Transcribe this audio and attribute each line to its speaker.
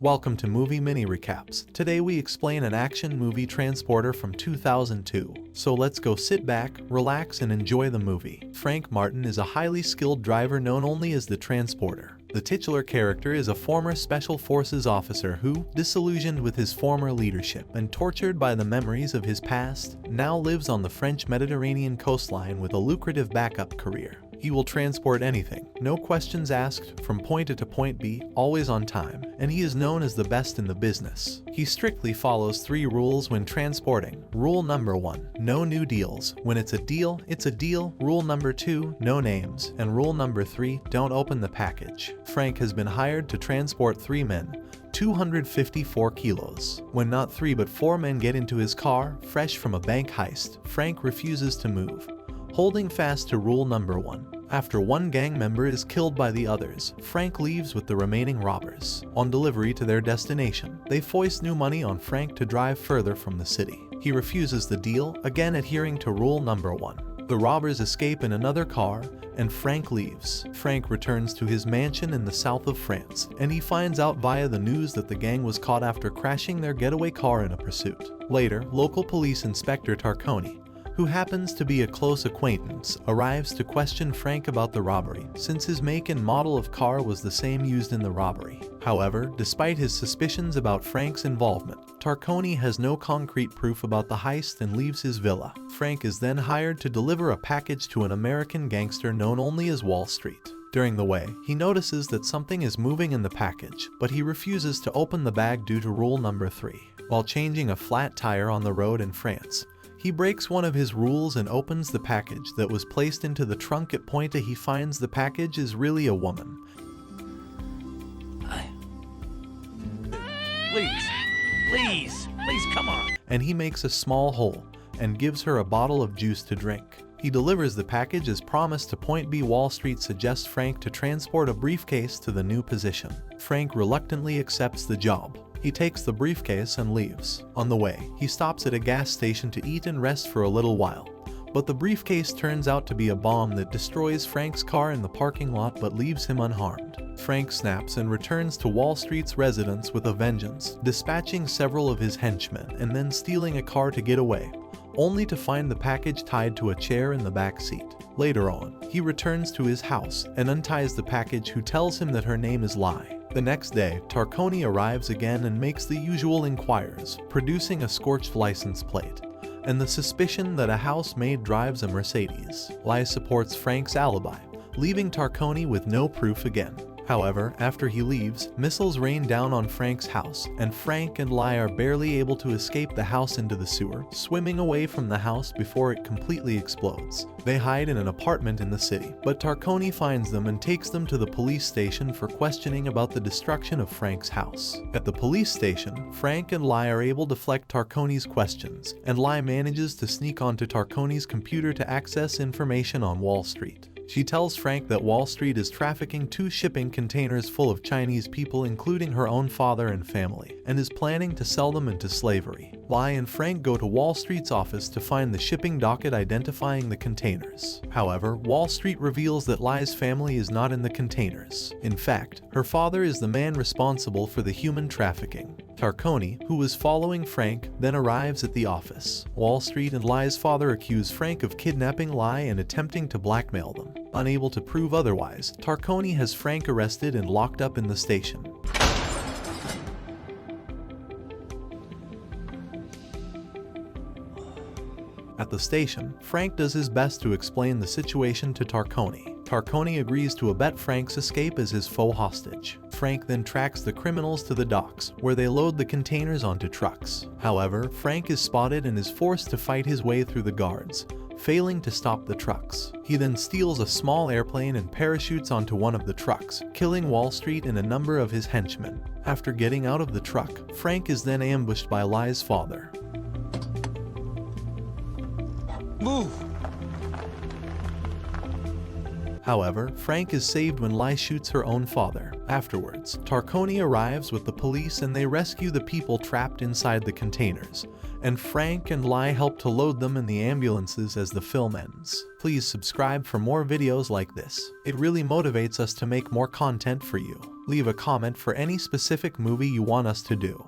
Speaker 1: Welcome to Movie Mini Recaps. Today we explain an action movie Transporter from 2002. So let's go sit back, relax and enjoy the movie. Frank Martin is a highly skilled driver known only as the Transporter. The titular character is a former Special Forces officer who, disillusioned with his former leadership and tortured by the memories of his past, now lives on the French Mediterranean coastline with a lucrative backup career. He will transport anything, no questions asked, from point A to point B, always on time, and he is known as the best in the business. He strictly follows 3 rules when transporting. Rule number 1, no new deals. When it's a deal, it's a deal. Rule number 2, no names. And rule number 3, don't open the package. Frank has been hired to transport 3 men, 254 kilos. When not 3 but 4 men get into his car, fresh from a bank heist, Frank refuses to move, holding fast to rule number 1. After one gang member is killed by the others, Frank leaves with the remaining robbers. On delivery to their destination, they foist new money on Frank to drive further from the city. He refuses the deal, again adhering to rule number 1. The robbers escape in another car, and Frank leaves. Frank returns to his mansion in the south of France, and he finds out via the news that the gang was caught after crashing their getaway car in a pursuit. Later, local police inspector Tarconi, who happens to be a close acquaintance, arrives to question Frank about the robbery, since his make and model of car was the same used in the robbery. However, despite his suspicions about Frank's involvement, Tarconi has no concrete proof about the heist and leaves his villa. Frank is then hired to deliver a package to an American gangster known only as Wall Street. During the way, he notices that something is moving in the package, but he refuses to open the bag due to rule number 3. While changing a flat tire on the road in France, he breaks one of his rules and opens the package that was placed into the trunk. At point A, he finds the package is really a woman.
Speaker 2: Please, come on.
Speaker 1: And he makes a small hole and gives her a bottle of juice to drink. He delivers the package as promised to point B. Wall Street suggests Frank to transport a briefcase to the new position. Frank reluctantly accepts the job. He takes the briefcase and leaves. On the way, he stops at a gas station to eat and rest for a little while. But the briefcase turns out to be a bomb that destroys Frank's car in the parking lot but leaves him unharmed. Frank snaps and returns to Wall Street's residence with a vengeance, dispatching several of his henchmen and then stealing a car to get away, only to find the package tied to a chair in the back seat. Later on, he returns to his house and unties the package, who tells him that her name is Lai. The next day, Tarconi arrives again and makes the usual inquiries, producing a scorched license plate and the suspicion that a housemaid drives a Mercedes. Lai supports Frank's alibi, leaving Tarconi with no proof again. However, after he leaves, missiles rain down on Frank's house, and Frank and Lai are barely able to escape the house into the sewer, swimming away from the house before it completely explodes. They hide in an apartment in the city, but Tarconi finds them and takes them to the police station for questioning about the destruction of Frank's house. At the police station, Frank and Lai are able to deflect Tarconi's questions, and Lai manages to sneak onto Tarconi's computer to access information on Wall Street. She tells Frank that Wall Street is trafficking 2 shipping containers full of Chinese people, including her own father and family, and is planning to sell them into slavery. Lai and Frank go to Wall Street's office to find the shipping docket identifying the containers. However, Wall Street reveals that Lai's family is not in the containers. In fact, her father is the man responsible for the human trafficking. Tarconi, who was following Frank, then arrives at the office. Wall Street and Lai's father accuse Frank of kidnapping Lai and attempting to blackmail them. Unable to prove otherwise, Tarconi has Frank arrested and locked up in the station. At the station, Frank does his best to explain the situation to Tarconi. Tarconi agrees to abet Frank's escape as his faux hostage. Frank then tracks the criminals to the docks, where they load the containers onto trucks. However, Frank is spotted and is forced to fight his way through the guards, failing to stop the trucks. He then steals a small airplane and parachutes onto one of the trucks, killing Wall Street and a number of his henchmen. After getting out of the truck, Frank is then ambushed by Lai's father.
Speaker 2: Move!
Speaker 1: However, Frank is saved when Lai shoots her own father. Afterwards, Tarconi arrives with the police and they rescue the people trapped inside the containers, and Frank and Lai help to load them in the ambulances as the film ends. Please subscribe for more videos like this. It really motivates us to make more content for you. Leave a comment for any specific movie you want us to do.